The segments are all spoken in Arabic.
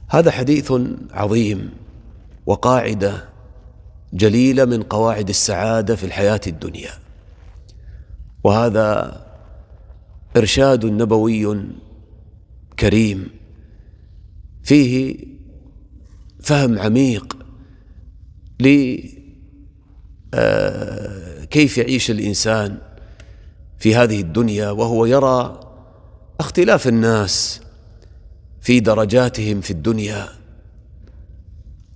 هذا حديث عظيم وقاعدة جليلة من قواعد السعادة في الحياة الدنيا، وهذا إرشاد نبوي كريم فيه فهم عميق لكيف يعيش الإنسان في هذه الدنيا، وهو يرى اختلاف الناس في درجاتهم في الدنيا.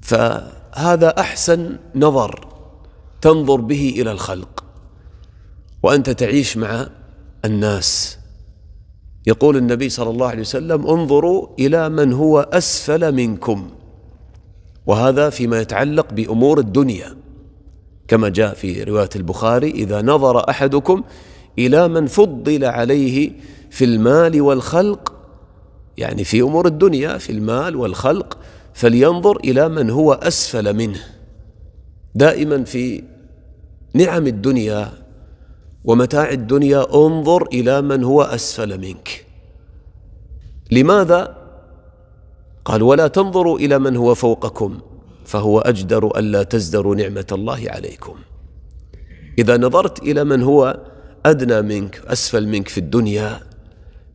فهذا أحسن نظر تنظر به إلى الخلق وأنت تعيش مع الناس. يقول النبي صلى الله عليه وسلم: انظروا إلى من هو أسفل منكم، وهذا فيما يتعلق بأمور الدنيا، كما جاء في رواية البخاري: إذا نظر أحدكم إلى من فضل عليه في المال والخلق، يعني في أمور الدنيا في المال والخلق، فلينظر إلى من هو أسفل منه. دائما في نعم الدنيا ومتاع الدنيا انظر إلى من هو أسفل منك. لماذا؟ قال: ولا تنظروا إلى من هو فوقكم فهو أجدر ألا تزدروا نعمة الله عليكم. إذا نظرت إلى من هو أدنى منك أسفل منك في الدنيا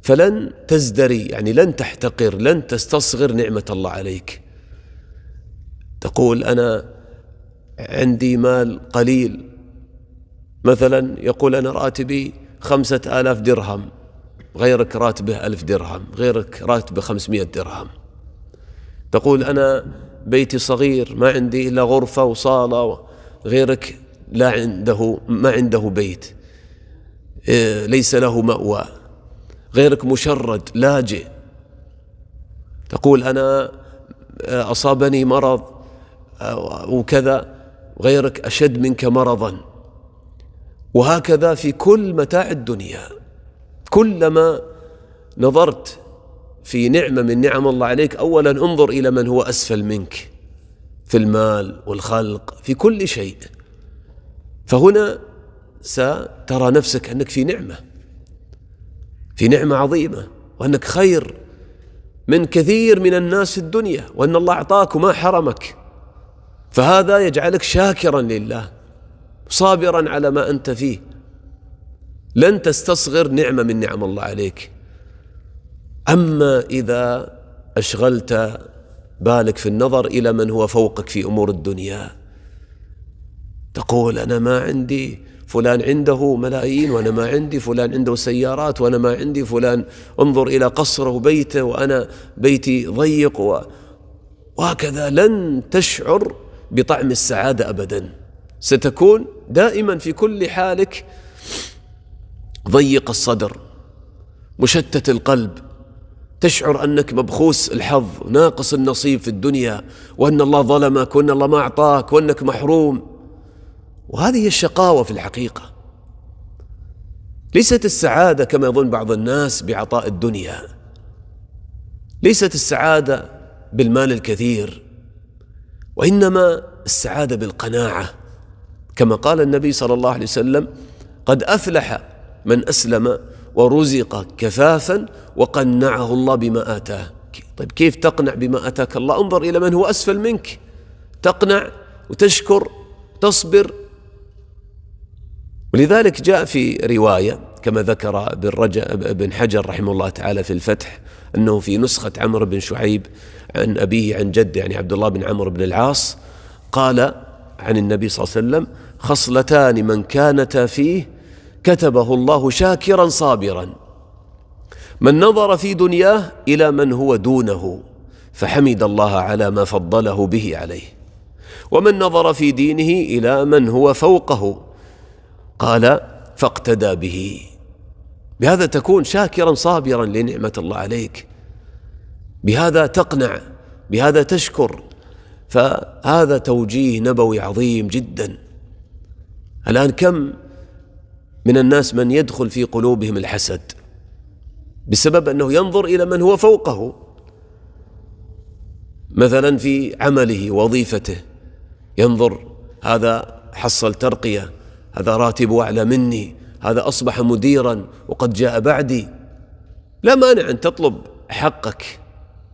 فلن تزدري، يعني لن تحتقر، لن تستصغر نعمة الله عليك. تقول: أنا عندي مال قليل، مثلا يقول: أنا راتبي 5000 درهم، غيرك راتبه 1000 درهم، غيرك راتبه 500 درهم. تقول: أنا بيتي صغير، ما عندي إلا غرفة وصالة، غيرك ما عنده بيت، ليس له مأوى، غيرك مشرد لاجئ. تقول: أنا أصابني مرض وكذا، غيرك أشد منك مرضا. وهكذا في كل متاع الدنيا، كلما نظرت في نعمة من نعم الله عليك أولا انظر إلى من هو أسفل منك في المال والخلق في كل شيء، فهنا سترى نفسك أنك في نعمة عظيمة، وأنك خير من كثير من الناس في الدنيا، وأن الله أعطاك وما حرمك. فهذا يجعلك شاكرا لله صابرا على ما أنت فيه، لن تستصغر نعمة من نعم الله عليك. أما إذا أشغلت بالك في النظر إلى من هو فوقك في أمور الدنيا، تقول: أنا ما عندي، فلان عنده ملايين وأنا ما عندي، فلان عنده سيارات وأنا ما عندي، فلان انظر إلى قصره وبيته وأنا بيتي ضيق، وهكذا لن تشعر بطعم السعادة أبدا. ستكون دائما في كل حالك ضيق الصدر، مشتت القلب، تشعر أنك مبخوس الحظ، ناقص النصيب في الدنيا، وأن الله ظلمك، وأن الله ما أعطاك، وأنك محروم. وهذه هي الشقاوة في الحقيقة. ليست السعادة كما يظن بعض الناس بعطاء الدنيا، ليست السعادة بالمال الكثير، وإنما السعادة بالقناعة، كما قال النبي صلى الله عليه وسلم: قد أفلح من أسلم ورزق كفافا وقنعه الله بما آتاه. طيب كيف تقنع بما آتاك الله؟ انظر إلى من هو أسفل منك، تقنع وتشكر تصبر. ولذلك جاء في رواية كما ذكر بن حجر رحمه الله تعالى في الفتح، أنه في نسخة عمرو بن شعيب عن أبيه عن جده، يعني عبد الله بن عمرو بن العاص، قال عن النبي صلى الله عليه وسلم: خصلتان من كانتا فيه كتبه الله شاكرا صابرا، من نظر في دنياه إلى من هو دونه فحمد الله على ما فضله به عليه، ومن نظر في دينه إلى من هو فوقه قال فاقتدى به. بهذا تكون شاكرا صابرا لنعمة الله عليك، بهذا تقنع، بهذا تشكر. فهذا توجيه نبوي عظيم جدا. الآن كم من الناس من يدخل في قلوبهم الحسد بسبب أنه ينظر إلى من هو فوقه، مثلا في عمله وظيفته، ينظر هذا حصل ترقية، هذا راتبه أعلى مني، هذا أصبح مديرا وقد جاء بعدي. لا مانع أن تطلب حقك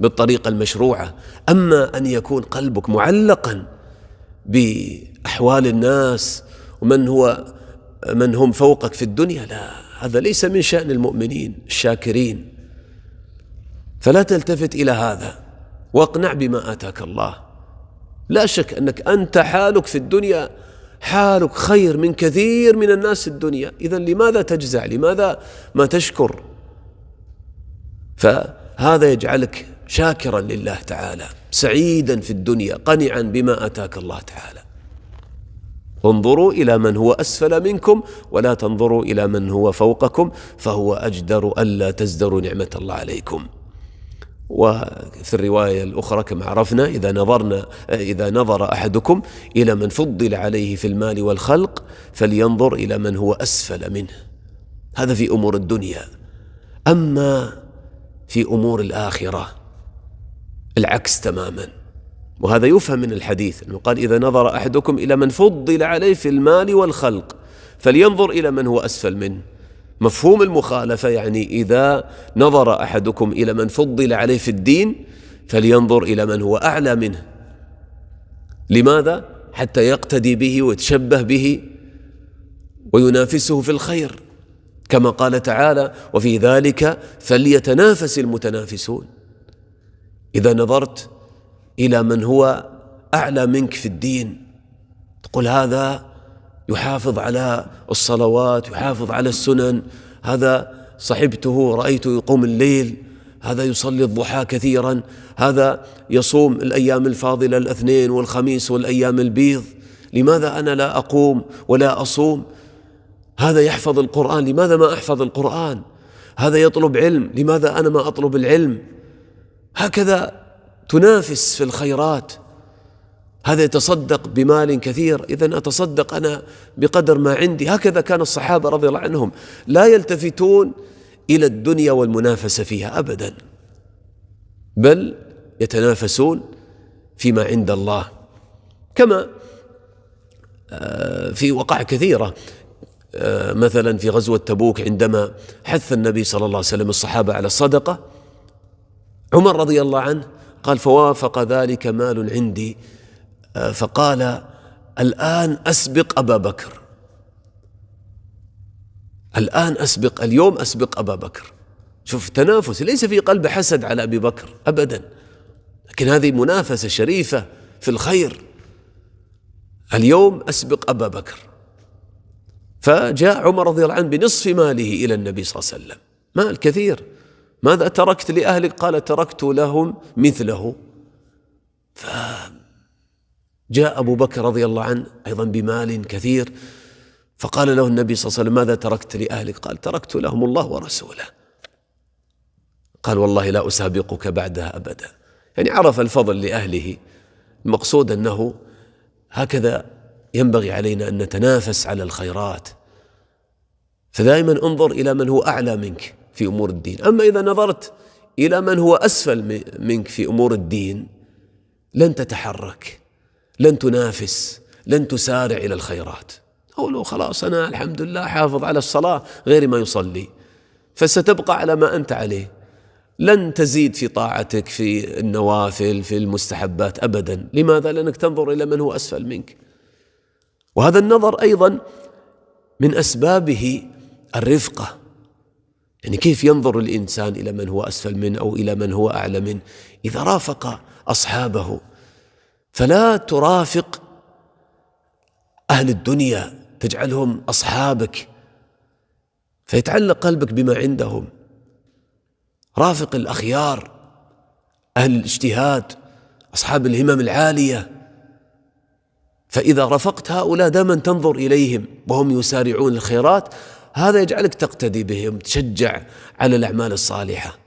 بالطريقة المشروعة. أما أن يكون قلبك معلقا بأحوال الناس من هم فوقك في الدنيا، لا، هذا ليس من شأن المؤمنين الشاكرين. فلا تلتفت إلى هذا، واقنع بما آتاك الله. لا شك أنك أنت حالك في الدنيا حالك خير من كثير من الناس الدنيا، إذن لماذا تجزع؟ لماذا ما تشكر؟ فهذا يجعلك شاكرا لله تعالى، سعيدا في الدنيا، قنعا بما آتاك الله تعالى. انظروا إلى من هو أسفل منكم ولا تنظروا إلى من هو فوقكم فهو أجدر ألا تزدروا نعمة الله عليكم. وفي الرواية الأخرى كما عرفنا: إذا نظر أحدكم إلى من فضل عليه في المال والخلق فلينظر إلى من هو أسفل منه. هذا في أمور الدنيا. أما في أمور الآخرة العكس تماما، وهذا يفهم من الحديث أنه قال: إذا نظر أحدكم إلى من فضل عليه في المال والخلق فلينظر إلى من هو أسفل منه. مفهوم المخالفة يعني إذا نظر أحدكم إلى من فضل عليه في الدين فلينظر إلى من هو أعلى منه. لماذا؟ حتى يقتدي به ويتشبه به وينافسه في الخير، كما قال تعالى: وفي ذلك فليتنافس المتنافسون. إذا نظرت إلى من هو أعلى منك في الدين تقول: هذا يحافظ على الصلوات، يحافظ على السنن، هذا صحبته رأيته يقوم الليل، هذا يصلي الضحى كثيرا، هذا يصوم الأيام الفاضلة الاثنين والخميس والأيام البيض، لماذا أنا لا أقوم ولا أصوم؟ هذا يحفظ القرآن، لماذا ما أحفظ القرآن؟ هذا يطلب علم، لماذا أنا ما أطلب العلم؟ هكذا تنافس في الخيرات. هذا يتصدق بمال كثير، إذن أتصدق أنا بقدر ما عندي. هكذا كان الصحابة رضي الله عنهم لا يلتفتون إلى الدنيا والمنافسة فيها أبدا، بل يتنافسون فيما عند الله. كما في وقع كثيرة، مثلا في غزوة تبوك عندما حث النبي صلى الله عليه وسلم الصحابة على الصدقة، عمر رضي الله عنه قال: فوافق ذلك مال عندي، فقال: الآن أسبق أبا بكر، الآن أسبق، اليوم أسبق أبا بكر. شوف تنافس، ليس في قلب حسد على أبي بكر أبدا، لكن هذه منافسة شريفة في الخير. اليوم أسبق أبا بكر. فجاء عمر رضي الله عنه بنصف ماله إلى النبي صلى الله عليه وسلم، مال كثير. ماذا تركت لأهلك؟ قال: تركت لهم مثله. فجاء أبو بكر رضي الله عنه أيضا بمال كثير، فقال له النبي صلى الله عليه وسلم: ماذا تركت لأهلك؟ قال: تركت لهم الله ورسوله. قال: والله لا أسابقك بعدها أبدا. يعني عرف الفضل لأهله. المقصود أنه هكذا ينبغي علينا أن نتنافس على الخيرات. فدائما انظر إلى من هو أعلى منك في أمور الدين. أما إذا نظرت إلى من هو أسفل منك في أمور الدين لن تتحرك، لن تنافس، لن تسارع إلى الخيرات. أقول خلاص أنا الحمد لله حافظ على الصلاة غير ما يصلي، فستبقى على ما أنت عليه، لن تزيد في طاعتك في النوافل في المستحبات أبدا. لماذا؟ لأنك تنظر إلى من هو أسفل منك. وهذا النظر أيضا من أسبابه الرفقة. يعني كيف ينظر الإنسان إلى من هو أسفل منه أو إلى من هو أعلى منه؟ إذا رافق أصحابه، فلا ترافق أهل الدنيا تجعلهم أصحابك فيتعلق قلبك بما عندهم. رافق الأخيار، أهل الاجتهاد، أصحاب الهمم العالية. فإذا رافقت هؤلاء دائما تنظر إليهم وهم يسارعون الخيرات، هذا يجعلك تقتدي بهم، تشجع على الأعمال الصالحة.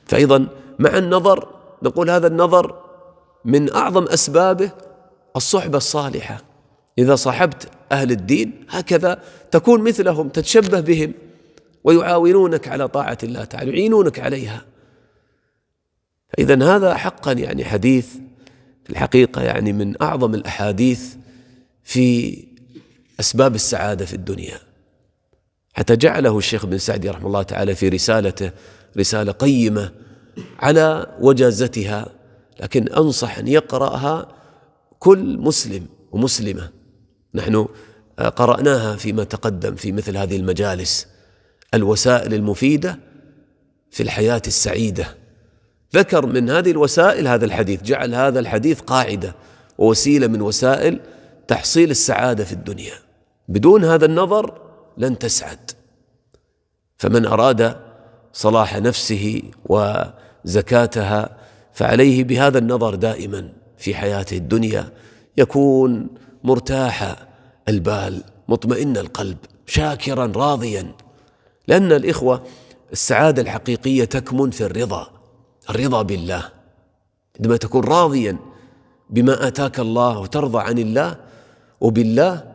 فأيضا مع النظر نقول هذا النظر من أعظم أسبابه الصحبة الصالحة. إذا صاحبت أهل الدين هكذا تكون مثلهم، تتشبه بهم ويعاونونك على طاعة الله تعالى، يعينونك عليها. إذن هذا حقا يعني حديث في الحقيقة يعني من أعظم الأحاديث في أسباب السعادة في الدنيا، حتى جعله الشيخ بن سعدي رحمه الله تعالى في رسالته رسالة قيمة على وجازتها، لكن أنصح أن يقرأها كل مسلم ومسلمة. نحن قرأناها فيما تقدم في مثل هذه المجالس، الوسائل المفيدة في الحياة السعيدة. ذكر من هذه الوسائل هذا الحديث، جعل هذا الحديث قاعدة ووسيلة من وسائل تحصيل السعادة في الدنيا. بدون هذا النظر لن تسعد. فمن أراد صلاح نفسه وزكاتها فعليه بهذا النظر دائما في حياته الدنيا، يكون مرتاح البال، مطمئن القلب، شاكرا راضيا. لأن الإخوة السعادة الحقيقية تكمن في الرضا بالله. عندما تكون راضيا بما آتاك الله وترضى عن الله وبالله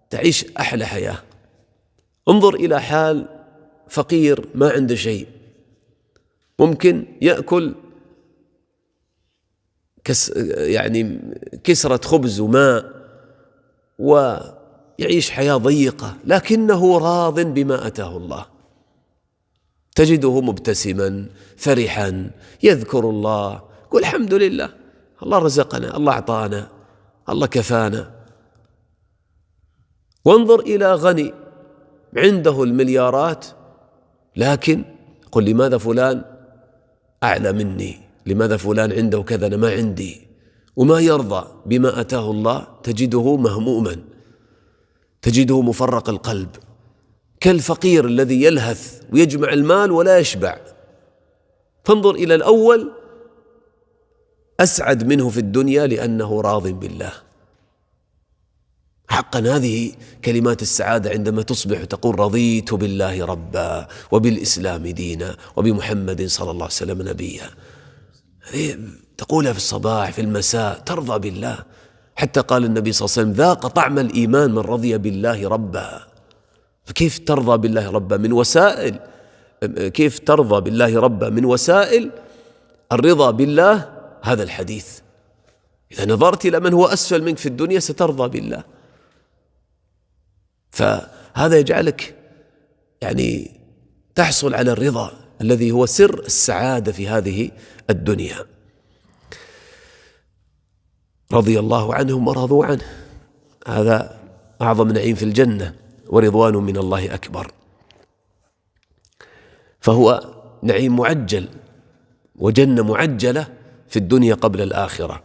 تعيش أحلى حياة. انظر إلى حال فقير ما عنده شيء، ممكن يأكل كسرة خبز وماء ويعيش حياة ضيقة، لكنه راض بما أتاه الله. تجده مبتسما فرحا، يذكر الله، يقول الحمد لله، الله رزقنا، الله أعطانا، الله كفانا. وانظر إلى غني عنده المليارات، لكن قل لماذا فلان أعلى مني، لماذا فلان عنده كذا أنا ما عندي، وما يرضى بما أتاه الله. تجده مهموما، تجده مفرق القلب، كالفقير الذي يلهث ويجمع المال ولا يشبع. فانظر إلى الأول أسعد منه في الدنيا لأنه راض بالله. حقا هذه كلمات السعادة عندما تصبح تقول رضيت بالله ربا وبالإسلام دينا وبمحمد صلى الله عليه وسلم نبيا. تقولها في الصباح في المساء، ترضى بالله. حتى قال النبي صلى الله عليه وسلم ذاق طعم الإيمان من رضي بالله ربا. فكيف ترضى بالله ربا؟ من وسائل، كيف ترضى بالله ربا؟ من وسائل الرضا بالله هذا الحديث. إذا نظرت إلى من هو أسفل منك في الدنيا سترضى بالله. فهذا يجعلك تحصل على الرضا الذي هو سر السعادة في هذه الدنيا. رضي الله عنهم ورضوا عنه، هذا أعظم نعيم في الجنة، ورضوان من الله أكبر. فهو نعيم معجل وجنة معجلة في الدنيا قبل الآخرة.